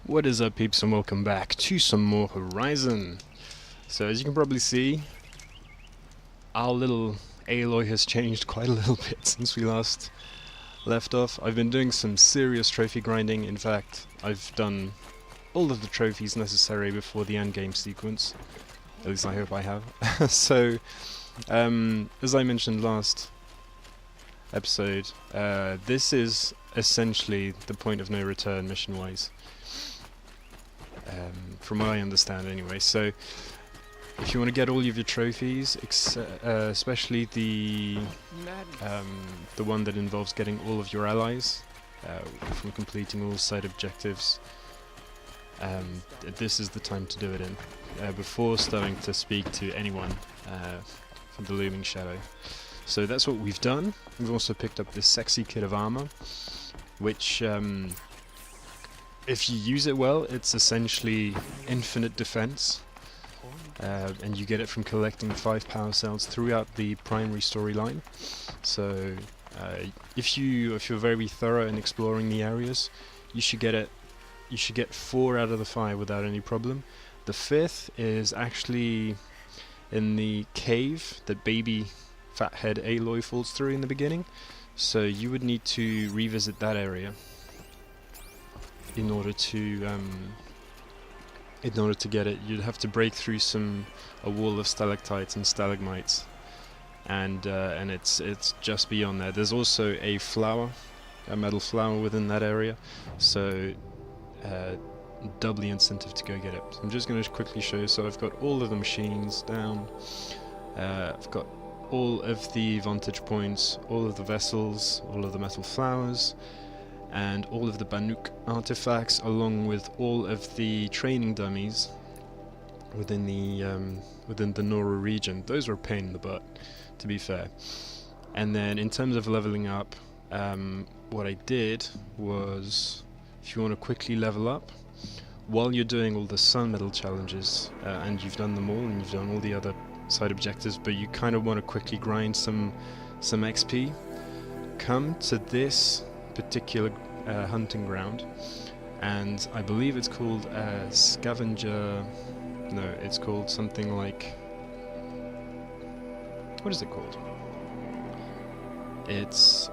What is up, peeps, and welcome back to some more Horizon. So as you can probably see, our little Aloy has changed quite a little bit since we last left off. I've been doing some serious trophy grinding. In fact, I've done all of the trophies necessary before the end game sequence. At least I hope I have. So, as I mentioned last episode, this is essentially the point of no return mission-wise. From what I understand anyway. So if you want to get all of your trophies, especially the one that involves getting all of your allies from completing all side objectives, this is the time to do it in, before starting to speak to anyone from the looming shadow. So that's what we've done. We've also picked up this sexy kit of armor, which if you use it well, it's essentially infinite defense, and you get it from collecting 5 power cells throughout the primary storyline. So if you're very thorough in exploring the areas, you should get it. You should get 4 out of the 5 without any problem. The 5th is actually in the cave that baby fathead Aloy falls through in the beginning. So you would need to revisit that area in order to get it. You'd have to break through a wall of stalactites and stalagmites, and it's just beyond there. There's also a metal flower within that area, so doubly incentive to go get it. So I'm just going to quickly show you. So I've got all of the machines down. I've got all of the vantage points, all of the vessels, all of the metal flowers, and all of the Banuk artifacts, along with all of the training dummies within the Nora region. Those were a pain in the butt, to be fair. And then in terms of leveling up, what I did was, if you want to quickly level up, while you're doing all the sun metal challenges, and you've done them all, and you've done all the other side objectives, but you kind of want to quickly grind some XP, come to this particular hunting ground, and I believe it's called scavenger. No, it's called something like, what is it called? It's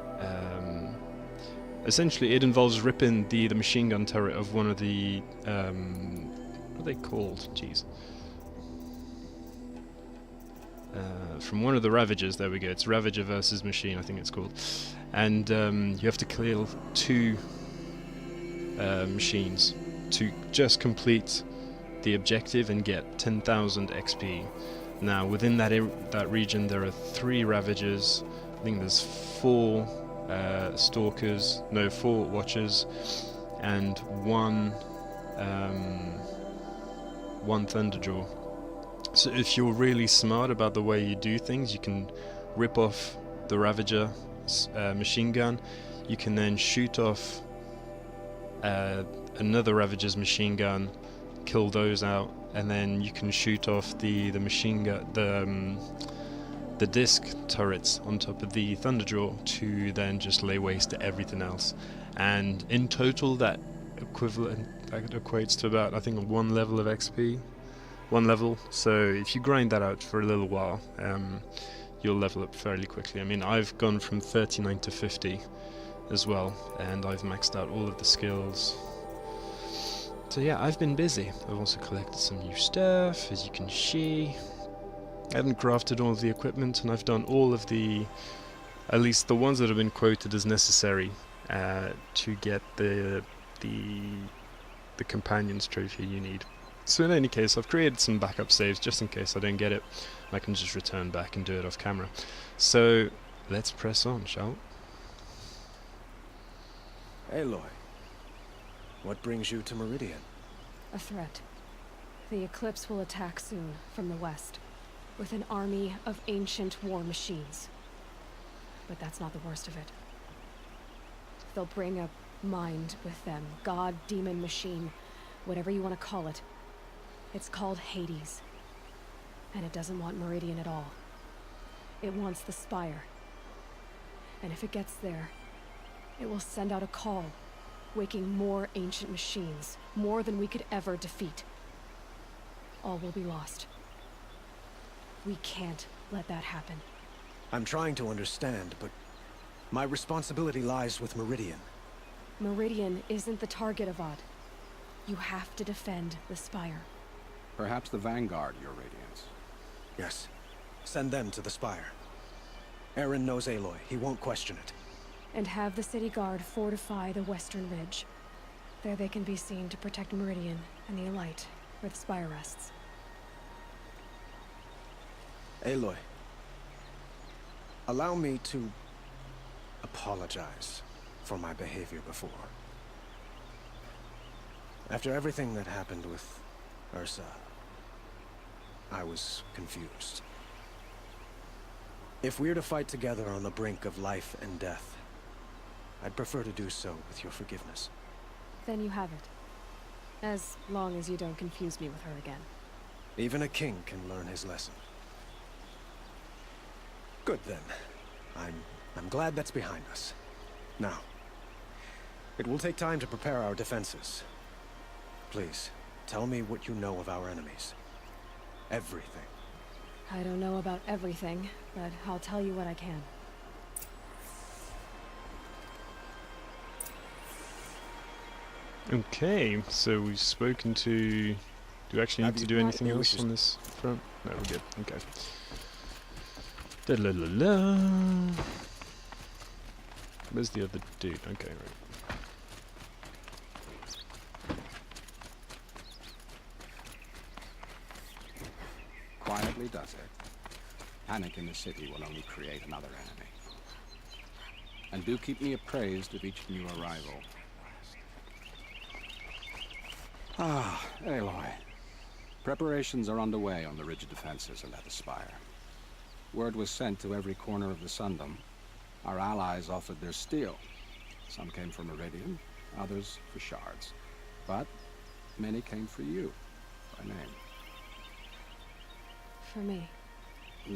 essentially, it involves ripping the machine gun turret of one of the what are they called? Jeez. From one of the Ravagers. There we go. It's Ravager versus Machine, I think it's called. And you have to kill 2 machines to just complete the objective and get 10,000 XP. Now, within that region, there are 3 Ravagers. I think there's 4 Stalkers, no, 4 Watchers, and 1 Thunderjaw. So if you're really smart about the way you do things, you can rip off the Ravager machine gun. You can then shoot off another Ravager's machine gun, kill those out, and then you can shoot off the machine gun, the disc turrets on top of the Thunderjaw to then just lay waste to everything else. And in total, that equates to about, I think, 1 level of XP. 1 level. So if you grind that out for a little while, you'll level up fairly quickly. I mean, I've gone from 39 to 50 as well, and I've maxed out all of the skills. So yeah, I've been busy. I've also collected some new stuff, as you can see. I haven't crafted all of the equipment, and I've done all of the, at least the ones that have been quoted as necessary to get the companion's trophy you need. So in any case, I've created some backup saves just in case I don't get it. I can just return back and do it off camera. So let's press on, shall we? Aloy, what brings you to Meridian? A threat. The Eclipse will attack soon from the west, with an army of ancient war machines. But that's not the worst of it. They'll bring a mind with them, god, demon, machine, whatever you want to call it. It's called Hades, and it doesn't want Meridian at all. It wants the Spire, and if it gets there, it will send out a call waking more ancient machines, more than we could ever defeat. All will be lost. We can't let that happen. I'm trying to understand, but my responsibility lies with Meridian. Meridian isn't the target, Avad. You have to defend the Spire. Perhaps the Vanguard, Your Radiance. Yes. Send them to the Spire. Aaron knows Aloy. He won't question it. And have the city guard fortify the western ridge. There they can be seen to protect Meridian and the Elite, where the Spire rests. Aloy, allow me to apologize for my behavior before. After everything that happened with Ursa, I was confused. If we're to fight together on the brink of life and death, I'd prefer to do so with your forgiveness. Then you have it. As long as you don't confuse me with her again. Even a king can learn his lesson. Good then. I'm glad that's behind us. Now, it will take time to prepare our defenses. Please, tell me what you know of our enemies. Everything. I don't know about everything, but I'll tell you what I can. Okay, so we've spoken to... Do we actually need to do anything Not else wishes. on this front? No, we're good. Okay. Da-la-la-la. Where's the other dude? Okay, right. Quietly does it. Panic in the city will only create another enemy. And do keep me appraised of each new arrival. Ah, Aloy. Preparations are underway on the ridge defenses and at the Spire. Word was sent to every corner of the Sundom. Our allies offered their steel. Some came for Meridian, others for shards. But many came for you, by name. For me.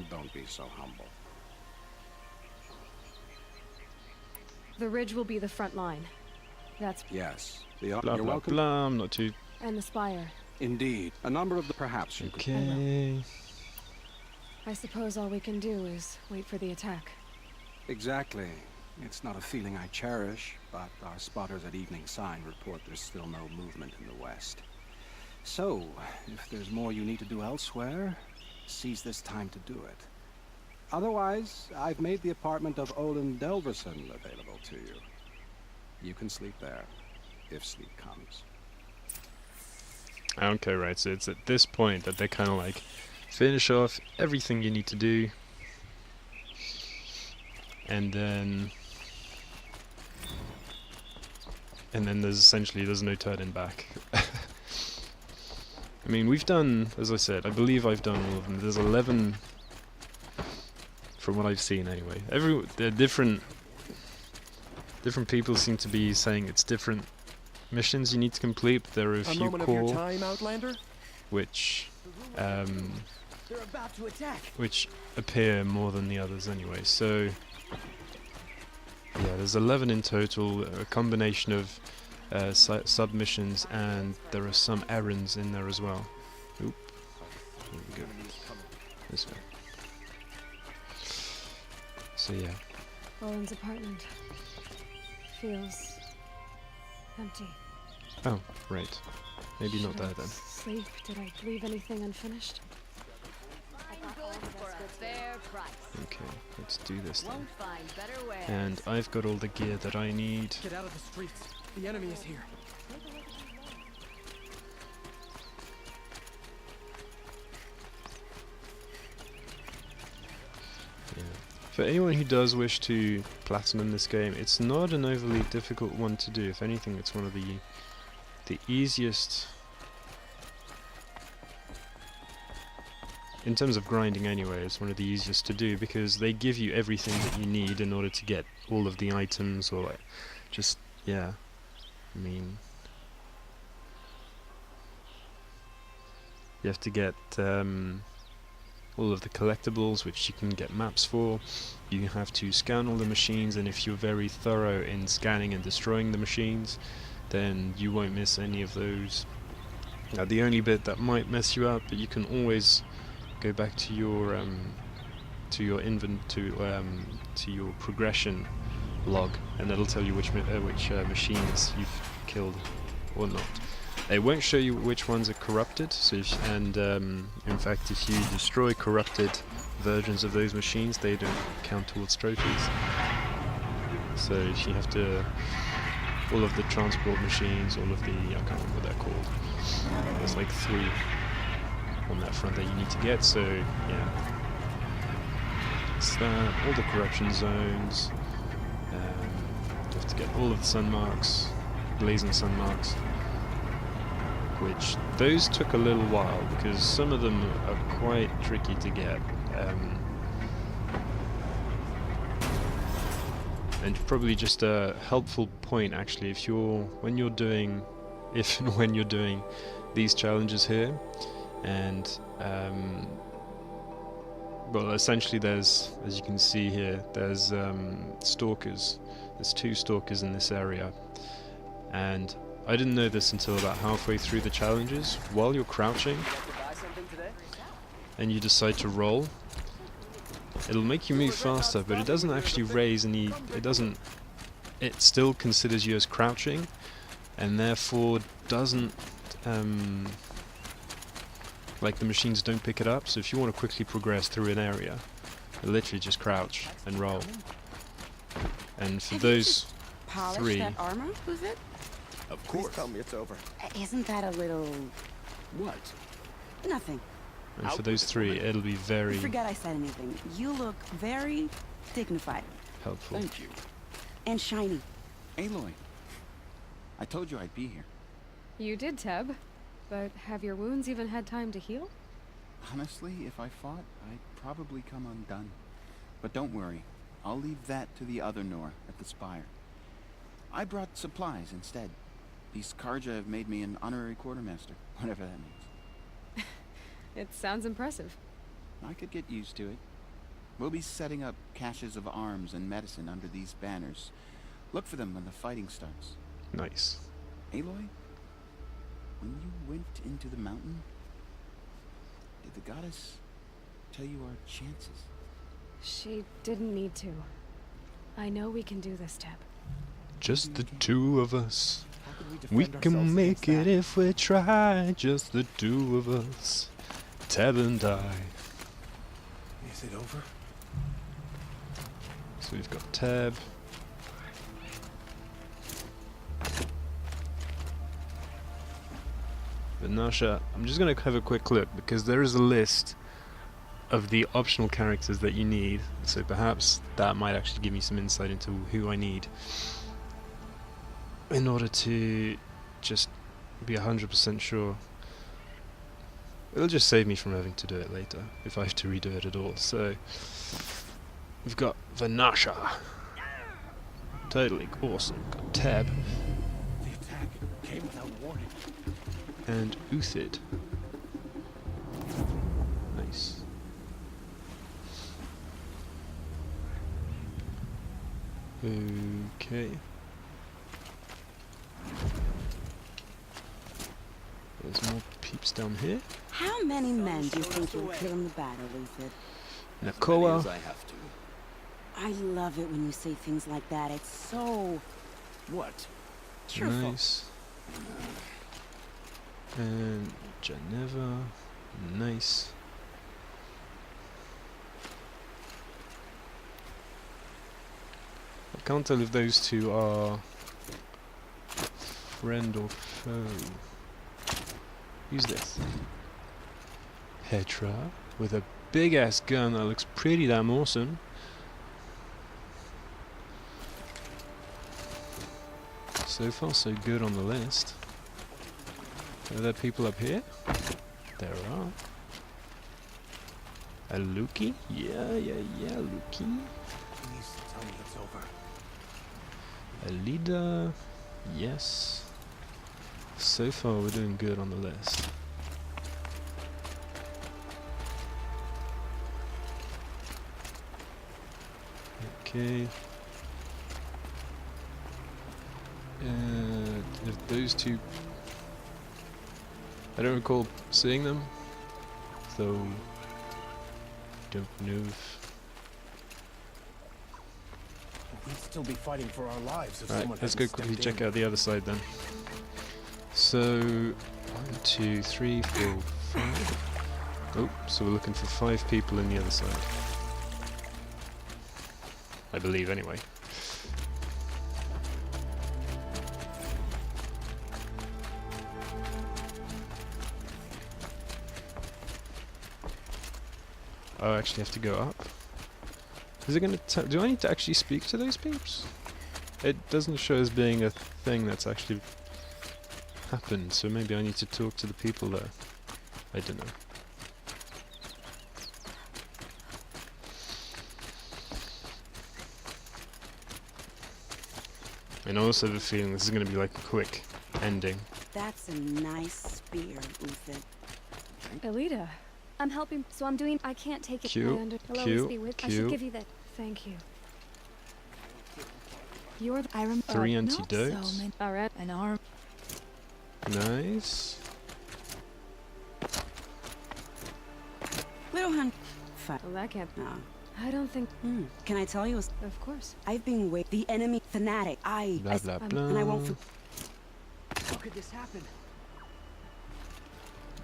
Don't be so humble. The ridge will be the front line. That's... Yes, Blah, you're blah, welcome. blah. I'm not too... and the Spire. Indeed, a number of the perhaps you could... Okay. I suppose all we can do is wait for the attack. Exactly. It's not a feeling I cherish, but our spotters at Evening Sign report there's still no movement in the west. So, if there's more you need to do elsewhere, seize this time to do it. Otherwise, I've made the apartment of Olin Delverson available to you. You can sleep there, if sleep comes. Okay, right, so it's at this point that they kind of like finish off everything you need to do. And then there's no turning back. I mean, we've done, as I said, I believe I've done all of them. There's 11 from what I've seen anyway. They're different people seem to be saying it's different missions you need to complete. There are a few core time, Outlander? which They're about to attack. which appear more than the others anyway. So yeah, there's 11 in total, a combination of submissions, and there are some errands in there as well. Oop. Here we go. This way. So yeah. Olin's apartment feels empty. Oh, right. Maybe not Should I there then. Sleep? Did I leave anything unfinished? For a fair price. Okay, let's do this then. Won't find better wares. And I've got all the gear that I need. Get out of the streets. The enemy is here. Yeah. For anyone who does wish to platinum this game, it's not an overly difficult one to do. If anything, it's one of the easiest in terms of grinding anyway. It's one of the easiest to do because they give you everything that you need in order to get all of the items, or like just yeah. I mean, you have to get all of the collectibles, which you can get maps for. You have to scan all the machines, and if you're very thorough in scanning and destroying the machines, then you won't miss any of those. Now the only bit that might mess you up, but you can always go back to your to your progression log, and that'll tell you which machines you've killed or not. It won't show you which ones are corrupted. So in fact, if you destroy corrupted versions of those machines, they don't count towards trophies. So if you have to, all of the transport machines, all of the, I can't remember what they're called. There's like 3 on that front that you need to get. So yeah, it's that. All the corruption zones. You have to get all of the sun marks, blazing sun marks. Which those took a little while because some of them are quite tricky to get. And probably just a helpful point actually, if and when you're doing these challenges here, and well, essentially there's, as you can see here, there's stalkers. There's 2 stalkers in this area, and I didn't know this until about halfway through the challenges. While you're crouching and you decide to roll, it'll make you move faster, but it doesn't actually raise any, it still considers you as crouching, and therefore doesn't, like the machines don't pick it up. So if you want to quickly progress through an area, you literally just crouch and roll. And for those 3, that armor, was it? Of course. Please tell me it's over. Isn't that a little... What? Nothing. and for those 3, it'll be very Forget I said anything. You look very dignified. helpful. Thank you. And shiny. Aloy, I told you I'd be here. You did, Teb. But have your wounds even had time to heal? Honestly, if I fought, I'd probably come undone. But don't worry, I'll leave that to the other Nor at the Spire. I brought supplies instead. These Karja have made me an honorary quartermaster, whatever that means. It sounds impressive. I could get used to it. We'll be setting up caches of arms and medicine under these banners. Look for them when the fighting starts. Nice. Aloy, when you went into the mountain, did the goddess tell you our chances? She didn't need to. I know we can do this, Teb. Just the 2 of us. How could we We defend ourselves can make against it that? if we try. Just the 2 of us. Tab and I. Is it over? So we've got Tab. But Nasha, I'm just going to have a quick look because there is a list of the optional characters that you need. So perhaps that might actually give me some insight into who I need in order to just be 100% sure. It'll just save me from having to do it later if I have to redo it at all. So we've got Vanasha. Totally awesome. Got Tab The attack came without warning. and Uthid. Nice. Okay. There's more peeps down here. How many men do you think you'll kill in the battle, Luthid? Nakoa. I have to. I love it when you say things like that. It's so What? cheerful. Nice. And Geneva. Nice. I can't tell if those 2 are friend or foe. Who's this? Petra with a big ass gun that looks pretty damn awesome. So far so good on the list. Are there people up here? There are. A Luki? Yeah, Luki. Please tell me it's over. A leader? Yes. So far we're doing good on the list. Okay. if those two... I don't recall seeing them, though don't know if... We'd still be fighting for our lives if Right, someone let's go hadn't quickly stepped check in. out the other side then. So, 1, 2, 3, 4, 5... Oh, so we're looking for 5 people in the other side. I believe, anyway. Oh, I actually have to go up. Is it gonna do I need to actually speak to those peeps? It doesn't show as being a thing that's actually happened, so maybe I need to talk to the people there. I don't know. And I also have a feeling this is going to be like a quick ending. That's a nice spear, Uther. Elita, I'm helping, so I'm doing. I can't take it. Q, I'll Q, always be with. I should Q. give you that. thank you. You're the... 3 antidotes. Alright. An arm. Nice. Little hun. Well, that can't... No. I don't think... Can I tell you? Of course. I've been the enemy fanatic. Blah blah blah. And I won't. How could this happen?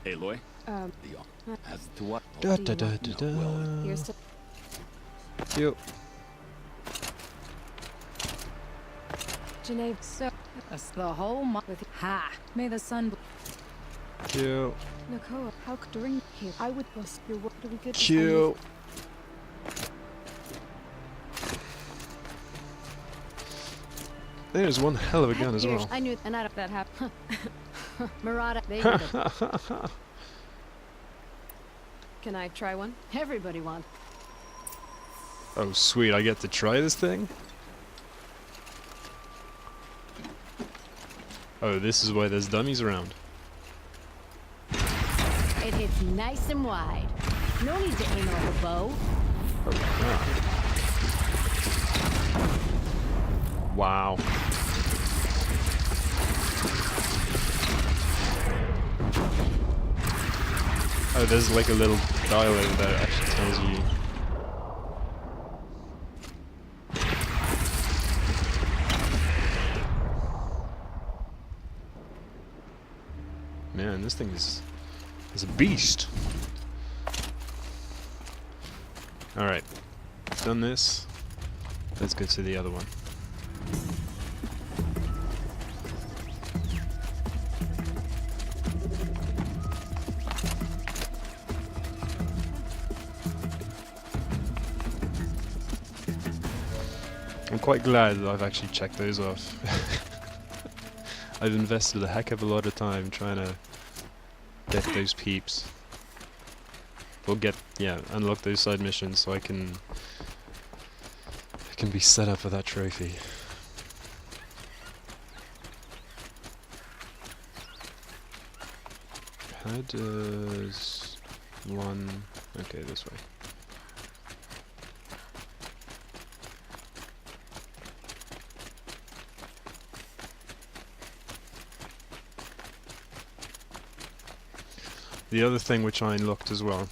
Aloy? As to what? Da da da da da. Here's to... Q. Janae, so... That's the whole with ha. May the sun. Q. Nicole, how could during here I would bust your work to get Q. There's one hell of a gun as well. I knew, and I don't that happened. Murata, they Can I try one? everybody wants. Oh sweet, I get to try this thing? Oh, this is why there's dummies around. It hits nice and wide. No need to aim off a bow. Oh crap. Wow. Oh, there's like a little dial over there that actually tells you. Man, this thing is a beast. Alright, done this. Let's go to the other one. I'm quite glad that I've actually checked those off. I've invested a heck of a lot of time trying to get those peeps. Or unlock those side missions so I can be set up for that trophy. How does one... Okay, this way. The other thing which I unlocked as well,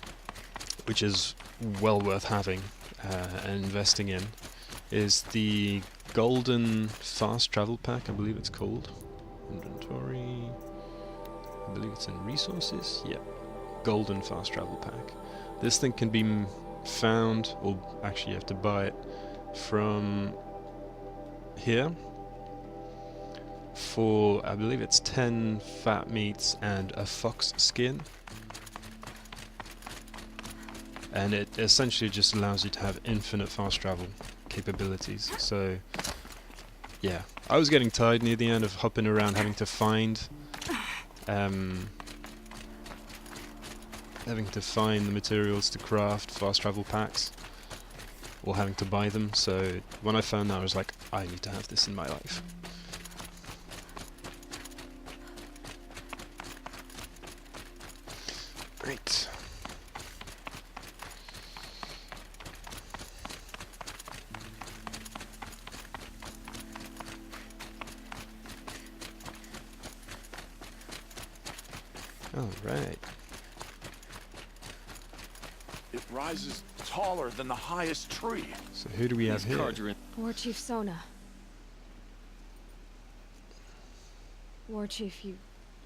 which is well worth having and investing in, is the golden fast travel pack, I believe it's called. Inventory, I believe it's in resources, yeah. Golden fast travel pack. This thing can be found, or actually you have to buy it, from here. For, I believe it's 10 fat meats and a fox skin. And it essentially just allows you to have infinite fast travel capabilities. So, yeah. I was getting tired near the end of hopping around having to find the materials to craft fast travel packs, or having to buy them. So when I found that, I was like, I need to have this in my life. Great. Alright. It rises taller than the highest tree. So who do we have here? War Chief Sona. War Chief,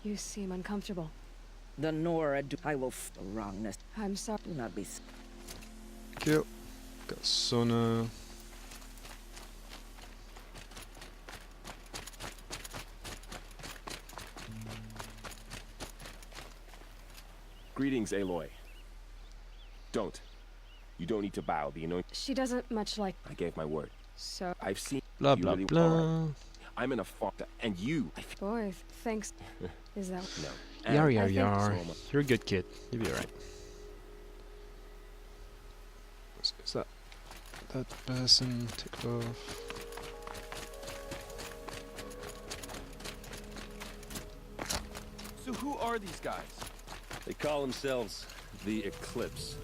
you seem uncomfortable. The Nora do I will the wrongness. I'm sorry. Do not be Kill. Got Sona. Greetings, Aloy. Don't. You don't need to bow. The anointing. She doesn't much like. I gave my word. So. I've seen. Blah you blah really blah. are. I'm in a fog, and you. Boy, thanks. Is that? No. Yar And yar I think- yar. So am I. You're a good kid. You'll be alright. Is that person ticked off? So who are these guys? They call themselves the Eclipse.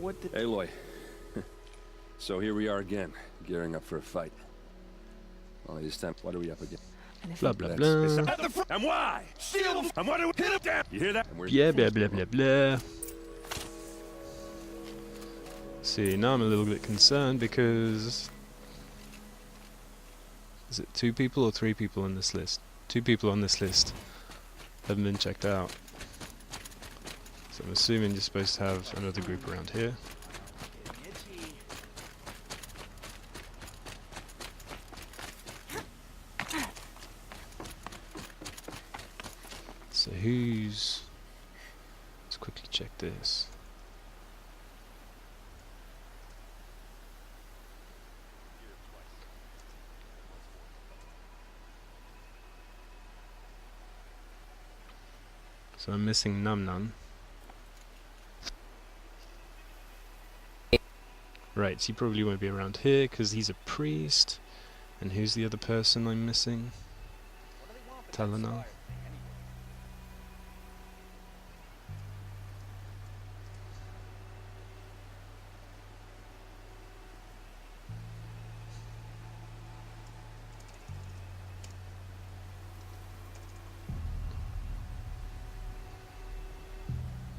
what the Aloy. So here we are again, gearing up for a fight. Only this time, what are we up against? And if Blah you- blah It's blah. at the front. And why? Shield. And what do we hit him down? You hear that? And we're Yeah, blah blah blah blah. See, now I'm a little bit concerned because is it 2 people or 3 people on this list? 2 people on this list haven't been checked out. So I'm assuming you're supposed to have another group around here. So who's... Let's quickly check this. So I'm missing Num Num. Right, so he probably won't be around here because he's a priest. And who's the other person I'm missing? Talana.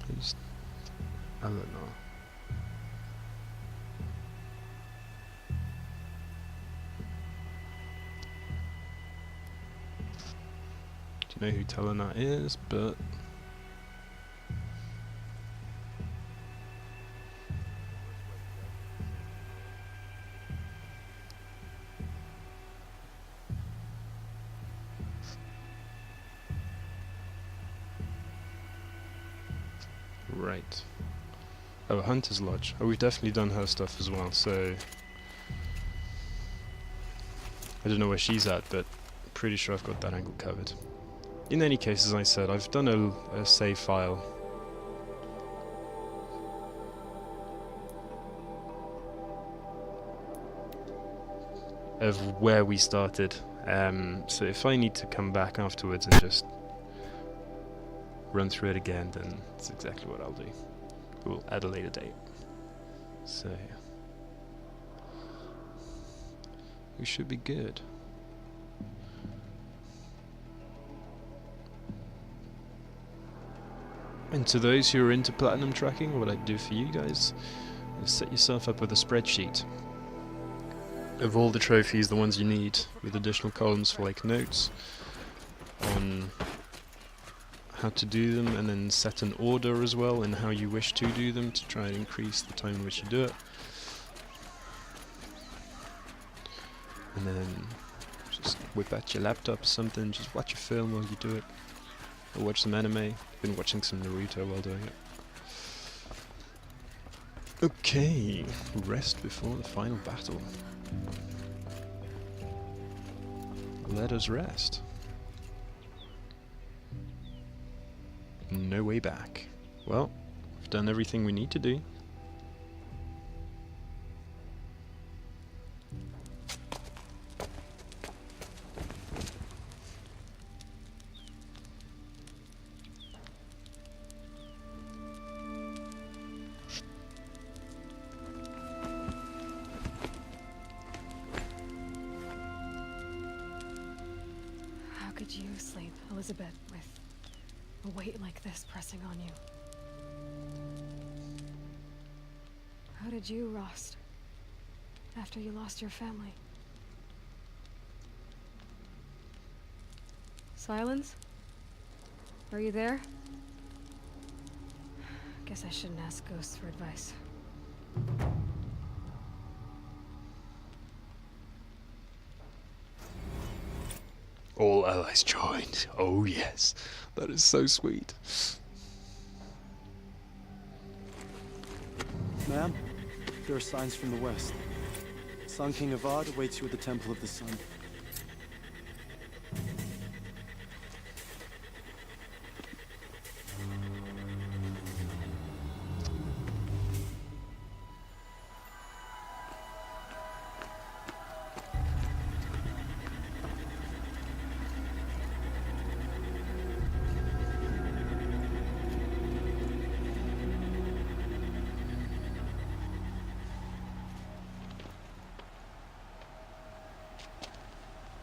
Who's... I don't know. Do you know who Talana is, but... Right. Oh, Hunter's Lodge. Oh, we've definitely done her stuff as well, so... I don't know where she's at, but pretty sure I've got that angle covered. In any case, as I said, I've done a save file. Of where we started. So if I need to come back afterwards and just run through it again, then that's exactly what I'll do. We'll add a later date. So we should be good. And to those who are into platinum tracking, what I'd do for you guys is set yourself up with a spreadsheet of all the trophies, the ones you need, with additional columns for like notes on how to do them, and then set an order as well in how you wish to do them to try and increase the time in which you do it. And then just whip out your laptop or something, just watch a film while you do it. Or watch some anime. Been watching some Naruto while doing it. Okay, rest before the final battle. Let us rest. No way back. Well, we've done everything we need to do. How could you sleep, Elizabeth, with A weight like this pressing on you. How did you rust after you lost your family? Silence? Are you there? Guess I shouldn't ask ghosts for advice. All allies joined. Oh yes, that is so sweet. Ma'am, there are signs from the west. Sun King Avad awaits you at the Temple of the Sun.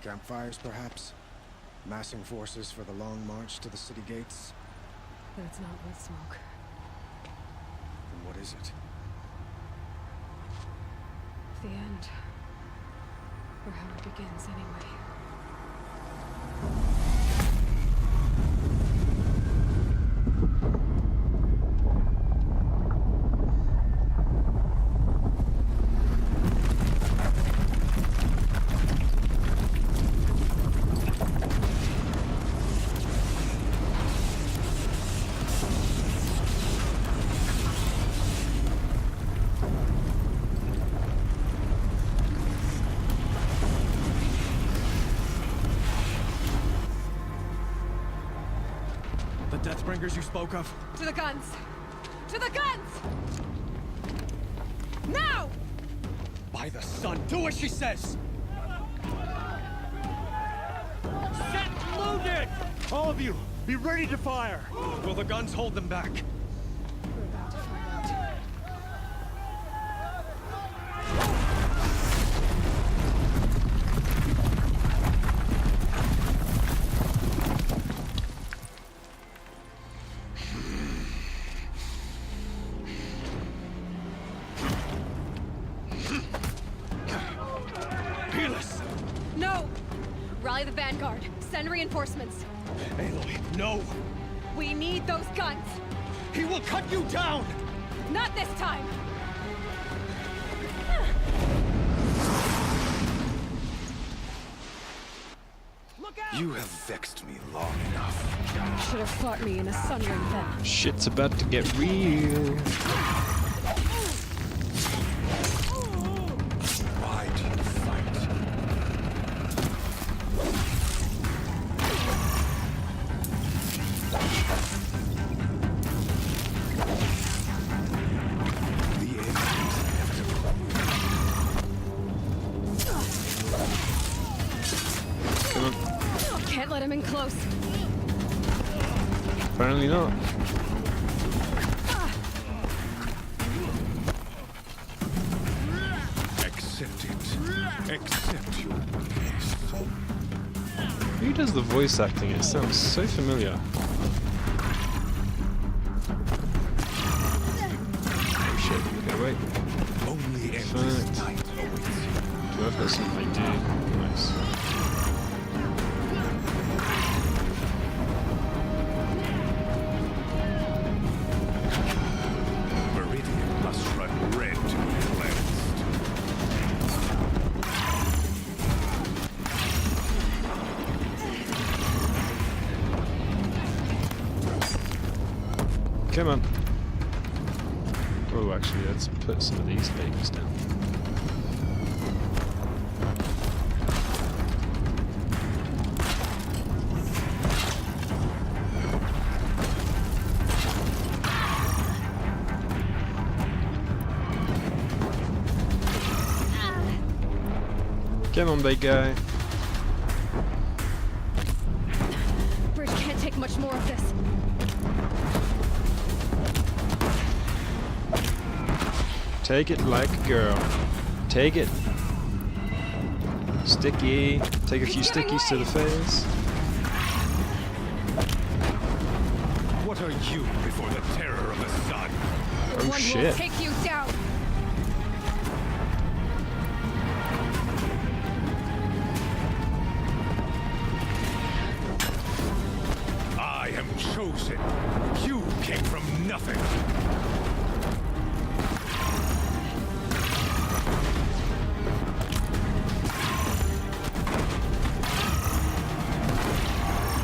Campfires, perhaps? Massing forces for the long march to the city gates? But it's not wood smoke. Then what is it? The end. Or how it begins, anyway. The Deathbringers you spoke of? To the guns! To the guns! Now! By the sun, do as she says! Set loaded! All of you, be ready to fire! Will the guns hold them back? We're about to find out. No! Rally the vanguard. Send reinforcements. Aloy, no! We need those guns! He will cut you down! Not this time! You have vexed me long enough. Should have fought me in a sunring then. Shit's about to get real. Why do you fight? The end is inevitable. Come on. Can't let him in close. Apparently not. Accept it. Accept your peace. Who does the voice acting? It sounds so familiar. Oh shit, get away. Only endless Perfect. night awaits you. Do I've got something I do? Nice. Meridian must run red to be cleansed. Come on. Oh, actually, let's put some of these babies down. Come on, big guy. Bridge can't take much more of this. Take it like a girl. Take it. Sticky. Take a few stickies to the face. What are you before the terror of the sun? Oh One shit. will take you down. I am chosen. You came from nothing.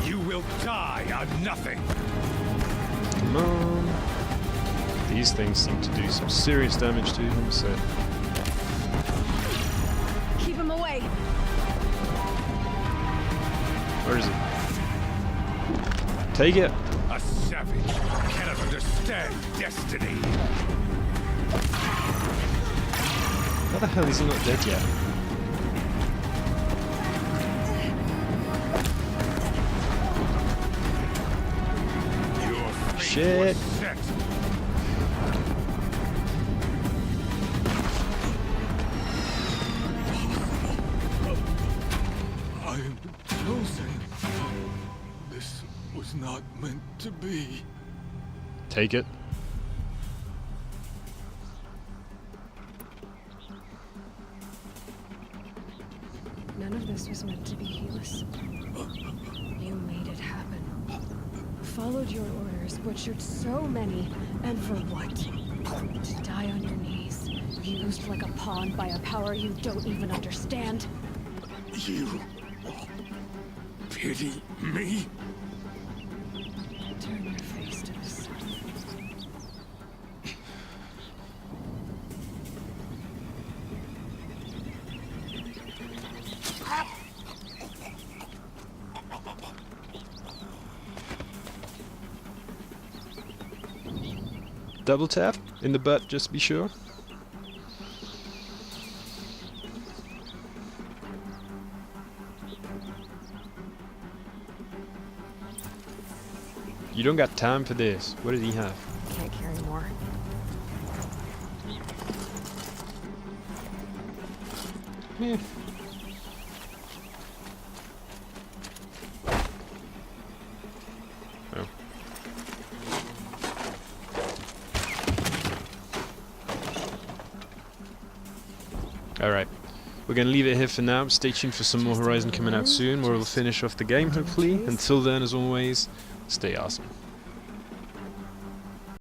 You will die on nothing. Come on. These things seem to do some serious damage to him, so... Keep him away. Where is he? Take it! A savage cannot understand destiny. How the hell is he not dead yet? Your fate Shit. was set. I am chosen. This was not meant to be. Take it. None of this was meant to be, Helis. You made it happen. Followed your orders, butchered so many, and for what? To die on your knees, used like a pawn by a power you don't even understand? You pity me? Turn your face to the sun. Double tap in the butt, just to be sure. You don't got time for this. What did he have? Can't carry more. Yeah. Oh. Alright. We're going to leave it here for now. Stay tuned for some more Horizon coming out soon, where we'll finish off the game, hopefully. Until then, as always, stay awesome.